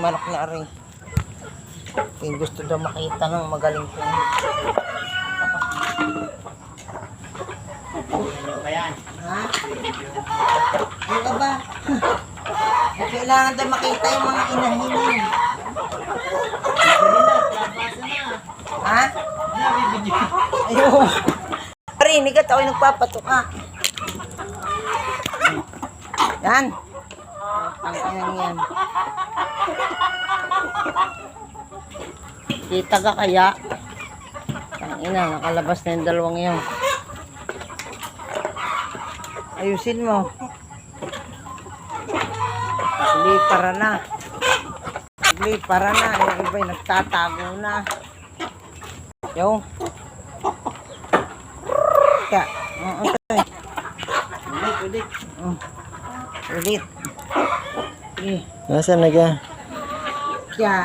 manok na rin. Yung gusto daw makita ng magaling po. Ha? Ano ka ba? Kailangan daw makita yung mga inahin. Ha? Ayun. Parinig at ako'y nagpapatok ha. Yan. Ang inang yan. Kita ka kaya? Ang ina, nakalabas na yung dalawang yun. Ayusin mo. Hindi para na. Hindi para na. Yung iba'y nagtatago na. Yung. Kaya. Ulit. Ulit. Nasaan na ka? Kaya.